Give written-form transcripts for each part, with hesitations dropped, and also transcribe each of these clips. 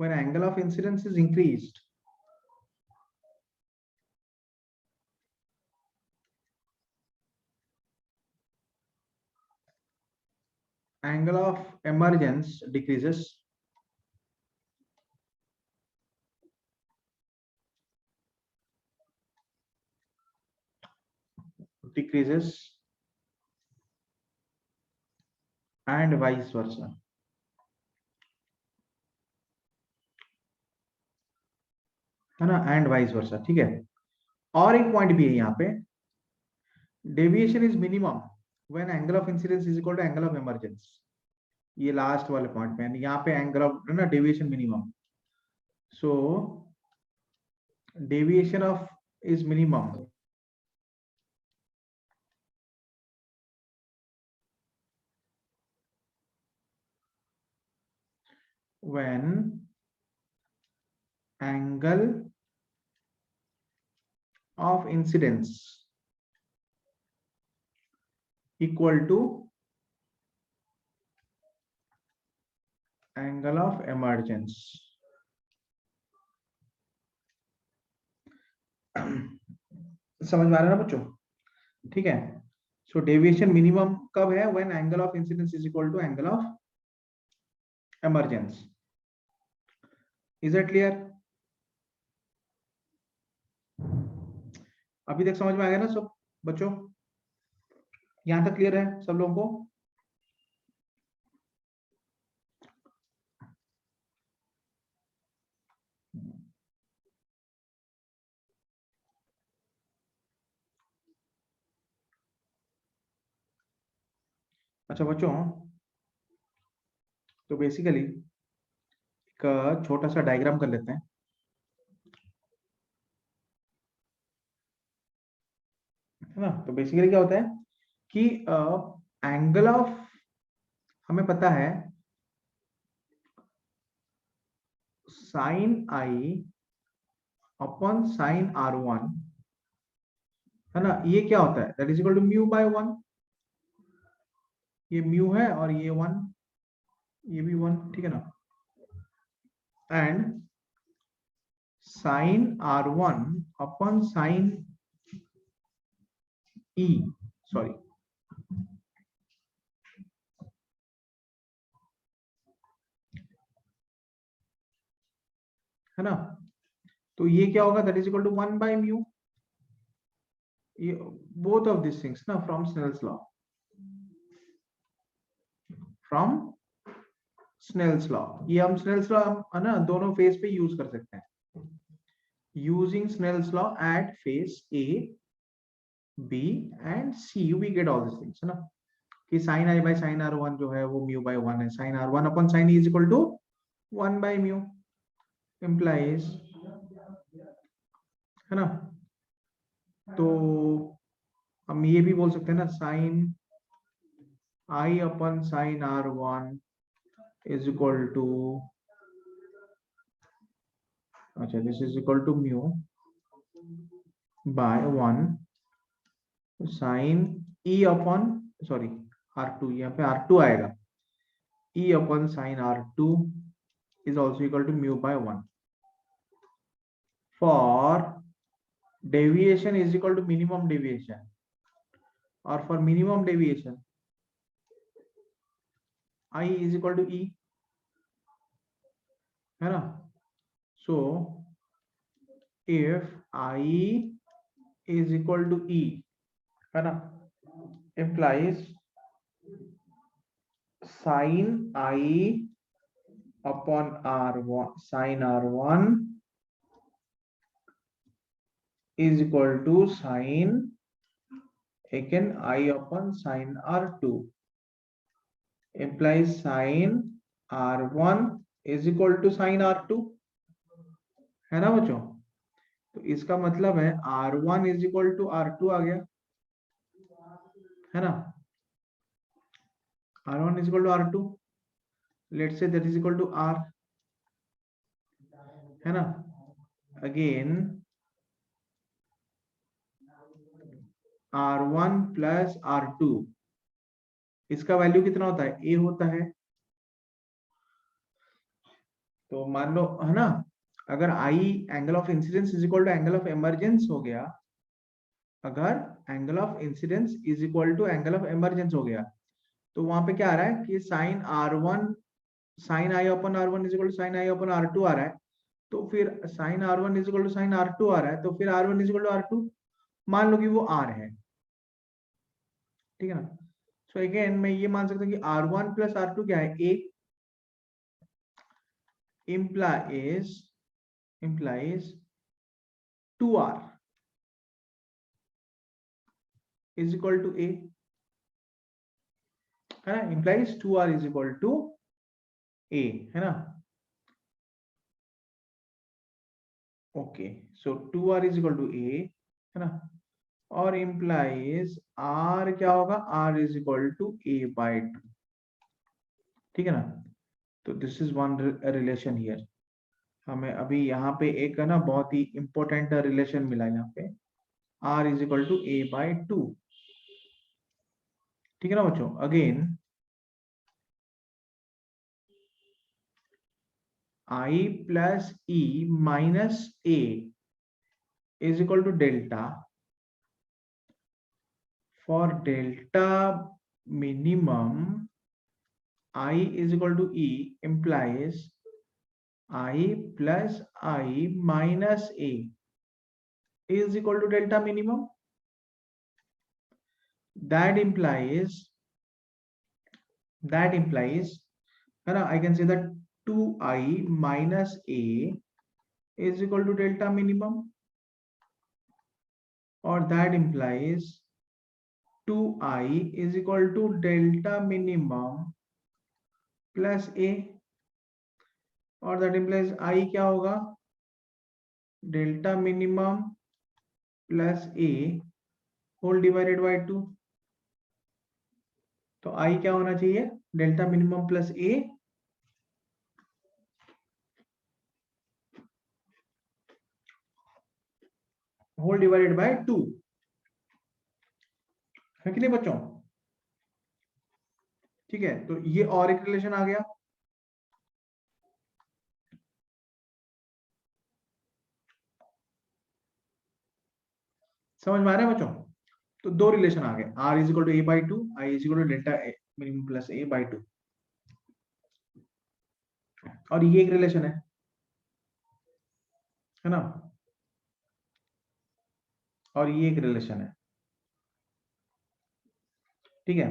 when angle of incidence is increased, angle of emergence decreases, and vice versa. है ना, and vice versa. ठीक है. और एक पॉइंट भी है यहाँ पे, deviation is minimum when angle of incidence is equal to angle of emergence. ये लास्ट वाले पॉइंट में यहाँ पे एंगल ऑफ ना deviation minimum. So deviation of is minimum when angle of incidence equal to angle of emergence. समझ में आ रहा है ना बच्चों? ठीक है. सो डेविएशन मिनिमम कब है? when angle of incidence is equal to angle of emergence. Is that clear? अभी तक समझ में आ गया ना सब बच्चों? यहां तक क्लियर है सब लोगों को? अच्छा बच्चों, तो बेसिकली एक छोटा सा डायग्राम कर लेते हैं. है ना. तो बेसिकली क्या होता है कि एंगल ऑफ, हमें पता है साइन आई अपॉन साइन R1, है ना. ये क्या होता है? That is equal to mu by 1. ये म्यू है और ये 1, ये भी 1. ठीक है ना. And sine R1 upon sine E, sorry, है ना. तो ये क्या होगा? That is equal to 1 by mu. ये बोथ ऑफ दिस थिंग्स ना from Snell's law, from Snell's law. ये हम स्नेल्स लॉ है ना दोनों फेस पे यूज कर सकते हैं. Using Snell's law at face A, B and C, we get all these things, है ना. कि sine I by sine R1 जो है वो म्यू बाय 1 है. Sine R1 upon sine E is equal to 1 by mu, implies, है ना. तो हम ये भी बोल सकते हैं ना, sine I upon sine R1 is equal to, अच्छा, this is equal to mu by 1 sine E upon, sorry, R2, यहाँ पे R2 आएगा. E upon sine R2 is also equal to mu by 1. For deviation is equal to minimum deviation, or for minimum deviation I is equal to E, है ना. So if I is equal to E, है ना, implies sin I upon R1 sin R1 is equal to sin again I upon sin R2, implies sin R1 is equal to sin R2, है ना बच्चों. तो इसका मतलब है R1 is equal to R2 आ गया, है ना. R1 is equal to R2, let's say that is equal to R, है ना. Again R1 प्लस R2, इसका वैल्यू कितना होता है? A होता है. तो मान लो है ना, अगर i angle of incidence is equal to angle of emergence हो गया, अगर angle of incidence is equal to angle of emergence हो गया, तो वहां पे क्या आ रहा है कि sine r one, sine i upon r one is equal to sine i upon r two आ रहा है। तो फिर sine r one is equal to sine r two आ रहा है, तो फिर r one is equal to r two, मान लो कि वो आर है, ठीक है ना। सो अगेन मैं ये मान सकता हूँ कि R one plus R two क्या है, ए implies 2r is equal to a, है ना, implies 2r is equal to a, है ना। Okay, so 2r is equal to a, है ना, और implies r क्या होगा, r is equal to a by 2, ठीक है ना। तो this is one relation here. हमें अभी यहाँ पे एक है ना बहुत ही इंपॉर्टेंट रिलेशन मिला यहाँ पे, r is equal to a by 2, ठीक है ना बच्चों। Again I plus E minus A is equal to delta. For delta minimum, I is equal to E implies I plus I minus A is equal to delta minimum. That implies है ना, I can say that 2I minus A is equal to delta minimum, or that implies 2I is equal to delta minimum plus A, और that implies I क्या होगा, delta minimum plus A whole divided by 2। तो I क्या होना चाहिए, delta minimum plus A whole divided by 2, है कि नहीं बच्चों। ठीक है, तो ये और एक रिलेशन आ गया। समझ में आ रहा है बच्चों। तो दो रिलेशन आ गए, r is equal to a by two, I is equal to delta minimum plus a by two, और ये एक रिलेशन है ना, और ये एक रिलेशन है, ठीक है।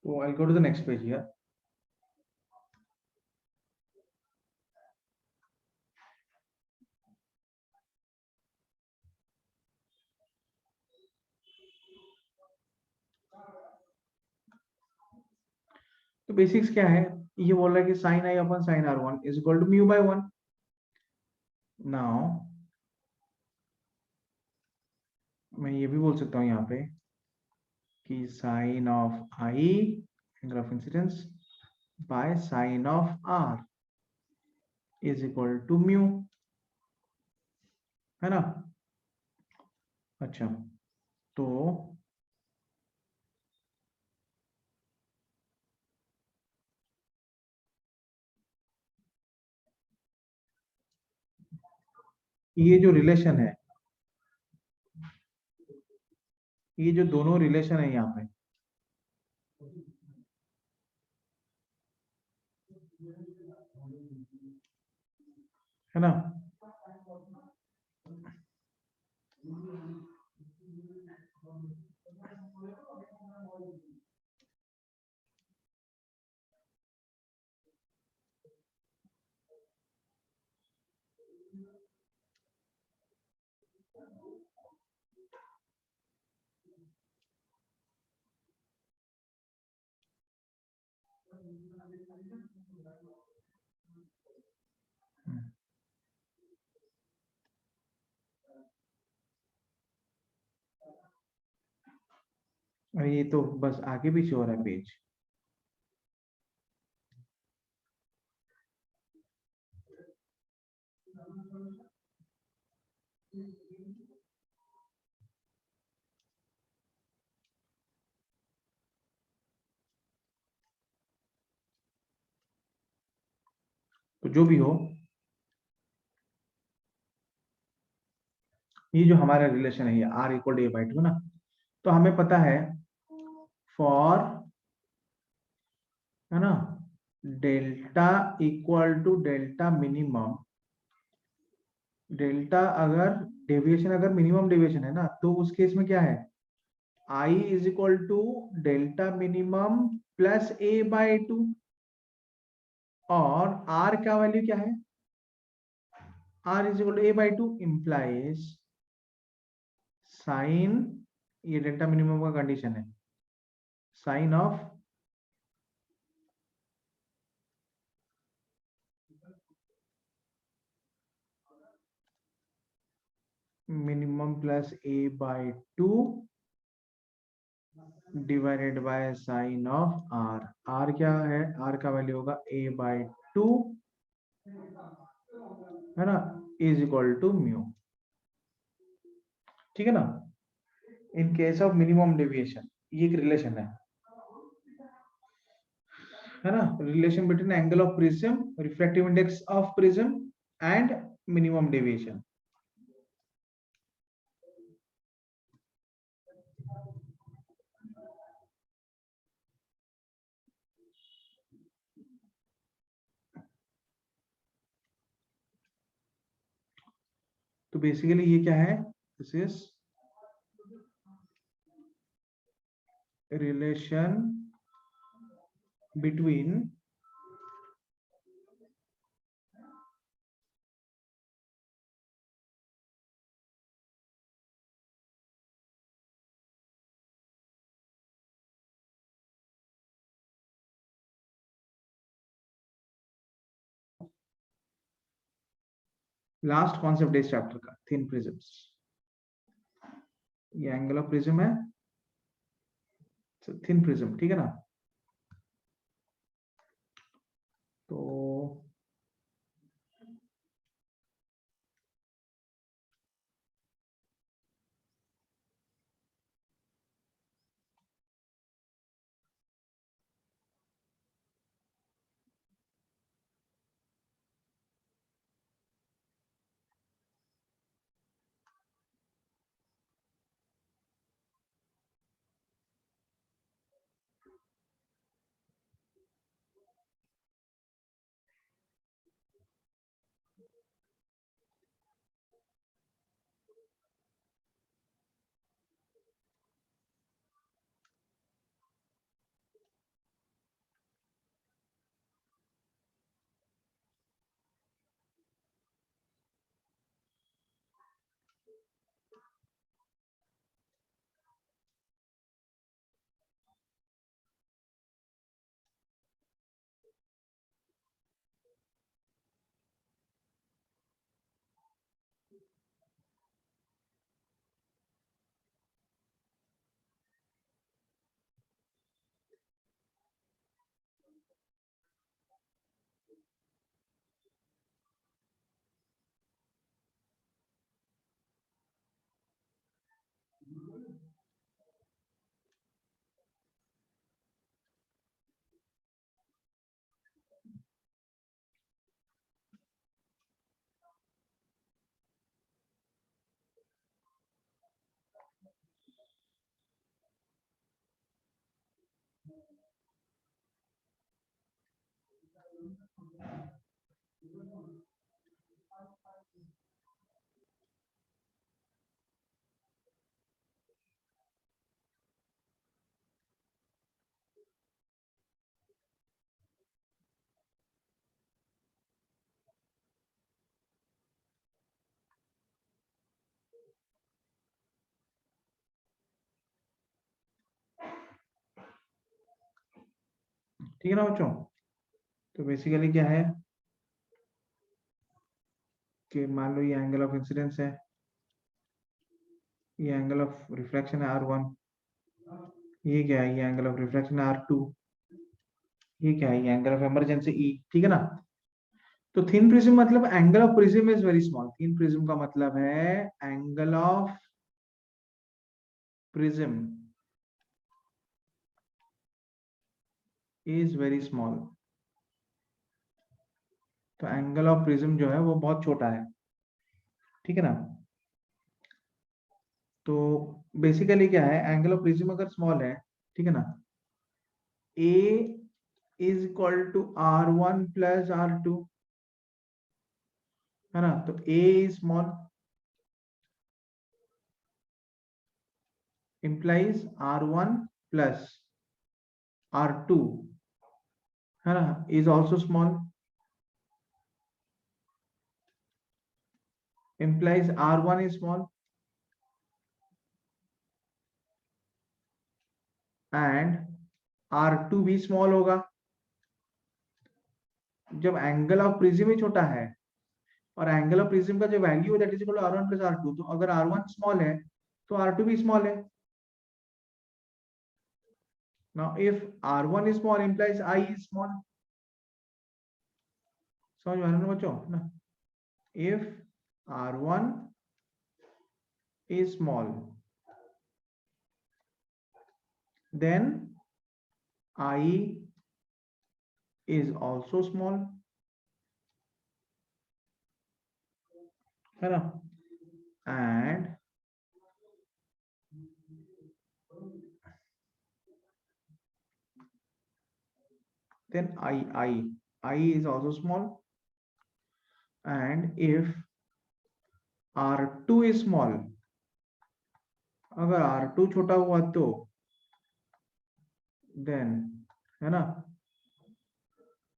तो I go to the next page here. तो बेसिक्स क्या है, ये बोल रहा है कि sine i upon sine r one is equal to mu by one. Now मैं ये भी बोल सकता हूँ यहाँ पे कि sine of i angle of incidence by sine of r is equal to mu, है ना। अच्छा, तो ये जो रिलेशन है, ये जो दोनों रिलेशन है यहाँ पे, है ना, और ये तो बस आगे पीछे हो रहा है पेज। तो जो भी हो, ये जो हमारा रिलेशन है, ये R equal to A by 2 ना, तो हमें पता है फॉर, है ना, delta equal to delta minimum, delta अगर डेविएशन, अगर मिनिमम डेविएशन है ना, तो उस केस में क्या है, I is equal to delta minimum plus A by 2, और R का वैल्यू क्या है, R is equal to A by 2 implies sine, ये डेल्टा मिनिमम का कंडीशन है, sine of minimum plus A by 2 divided by sine of R। R क्या है, R का वैल्यू होगा A बाई 2, है ना, इज इक्वल टू म्यू, ठीक है ना। In case of minimum deviation, ये एक रिलेशन है ना, relation between angle of prism, refractive index of prism and minimum deviation. तो बेसिकली ये क्या है, this is relation between last concept इस चैप्टर का, थिन प्रिज्म्स। ये एंगल ऑफ प्रिज्म है, थिन प्रिज्म, ठीक है ना। तो ठीक है ना बच्चों। तो बेसिकली क्या है कि मान लो ये एंगल ऑफ इंसिडेंस है, ये एंगल ऑफ रिफ्लेक्शन है R1, ये क्या है, ये एंगल ऑफ रिफ्लेक्शन है R2, ये क्या है, ये एंगल ऑफ इमरजेंसी E, ठीक है ना। तो थिन प्रिज्म मतलब angle of prism is very small. Thin prism का मतलब है angle of prism is very small. तो एंगल ऑफ प्रिज्म जो है वो बहुत छोटा है, ठीक है ना। तो बेसिकली क्या है, एंगल ऑफ प्रिज्म अगर स्मॉल है, ठीक है ना, A is equal to R1 plus R2, है ना। तो A is small implies R1 plus R2, है ना, is also small, implies R1 is small and R2 भी small होगा। जब एंगल ऑफ प्रिज्म ही छोटा है और एंगल ऑफ प्रिज्म का जो वैल्यू है that is equal to R1 plus R2, तो अगर R1 स्मॉल है तो R2 भी स्मॉल है। Now if R1 is small implies I is small। समझ में आ रहा है ना बच्चों ना। If R1 is small then I is also small, है ना। And then I is also small, and if R2 is small, अगर R2 छोटा हुआ तो then, है ना,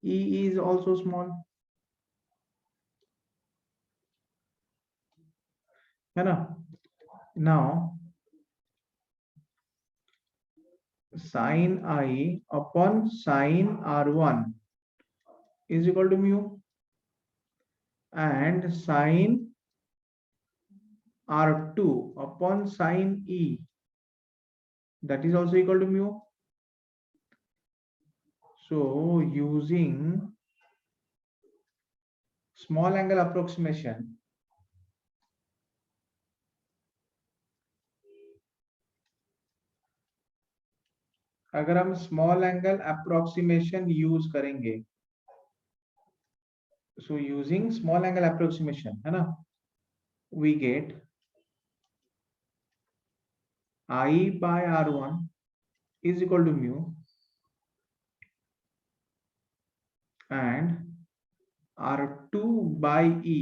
E is also small, है ना। Now sin I upon sin R1 is equal to mu, and sin R2 upon sin E, that is also equal to mu. So using small angle approximation, अगर हम small angle approximation use करेंगे, so using small angle approximation, है ना, we get I by R1 is equal to mu and R2 by E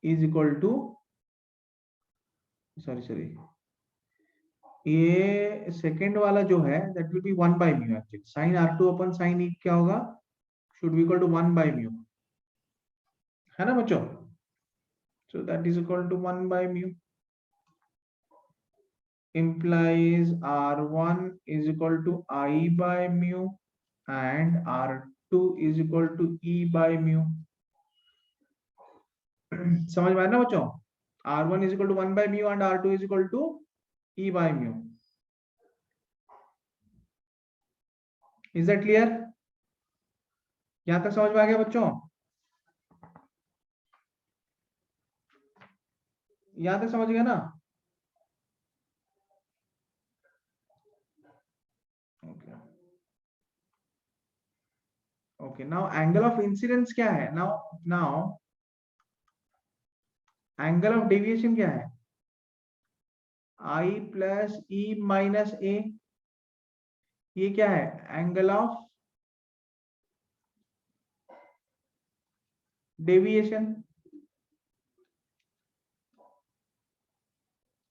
is equal to, sorry ये second वाला जो है that will be 1 by mu actually. sin R2 upon sin E क्या होगा, should be equal to 1 by mu, है ना बच्चों। so that is equal to 1 by mu implies R1 is equal to I by mu and R2 is equal to E by mu। समझ में आया ना बच्चों। R1 is equal to 1 by mu and R2 is equal to E by mu। Is that clear? यहां तक समझ में आ गया बच्चों? यहां तक समझ गया ना? Okay okay. Now angle of incidence क्या है? नाउ एंगल ऑफ डेविएशन क्या है? I प्लस E माइनस ए, ये क्या है? Angle of deviation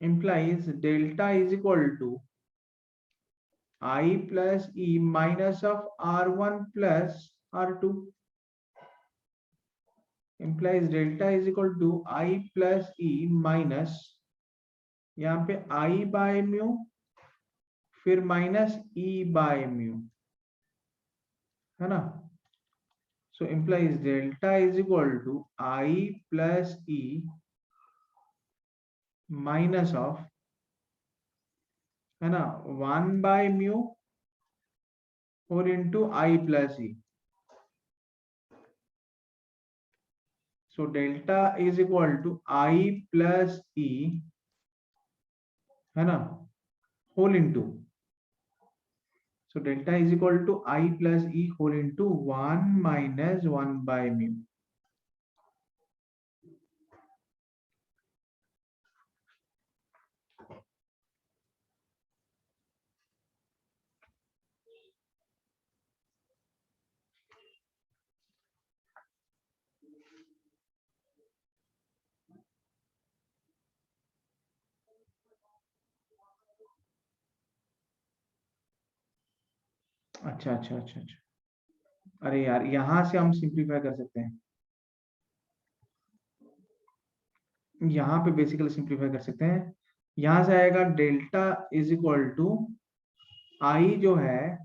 implies delta is equal to I plus E minus of R1 plus R2, implies delta is equal to I plus E minus, यहाँ पे I by mu फिर minus E by mu, है ना। सो implies delta is equal to I plus E minus of, है ना, 1 by mu और into I plus E। So delta is equal to I plus E, है ना, whole into. So delta is equal to I plus E whole into 1 minus 1 by mu. अच्छा अच्छा अच्छा अच्छा, अरे यार यहां से हम सिंप्लीफाई कर सकते हैं, यहाँ पे बेसिकली सिंप्लीफाई कर सकते हैं। यहां से आएगा delta is equal to i जो है,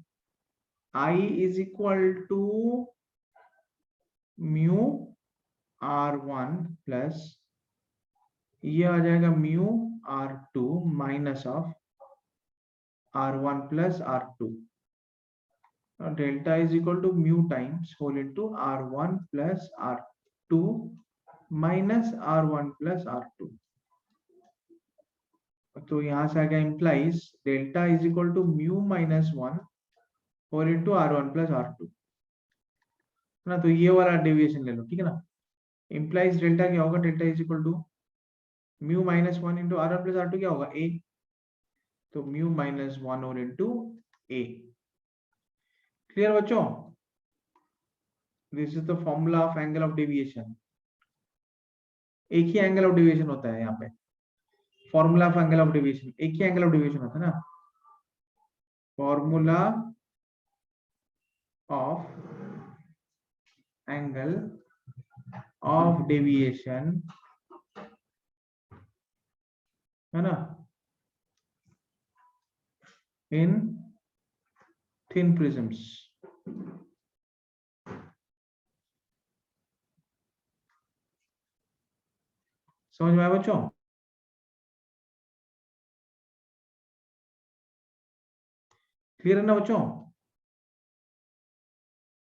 i is equal to mu R1 plus ये आ जाएगा mu R2 minus of R1 plus R2। Delta is equal to mu times whole into R1 plus R2 minus R1 plus R2। तो यहां से आ गया implies delta is equal to mu minus 1 whole into R1 plus R2, है ना। तो ये वाला डेविएशन ले लो, ठीक है ना। इंप्लाइज डेल्टा क्या होगा, delta is equal to mu minus 1 into R1 plus R2 क्या होगा, ए। तो म्यू माइनस 1 और इंटू ए। क्लियर बच्चों, this is the formula of angle of deviation. एक ही एंगल ऑफ डेविएशन होता है यहाँ पे, formula of angle of deviation, एक ही एंगल ऑफ डेविएशन होता है ना। Formula of angle of deviation, है ना, इन थिन प्रिज्म्स। समझ में आया बच्चों, क्लियर है ना बच्चों।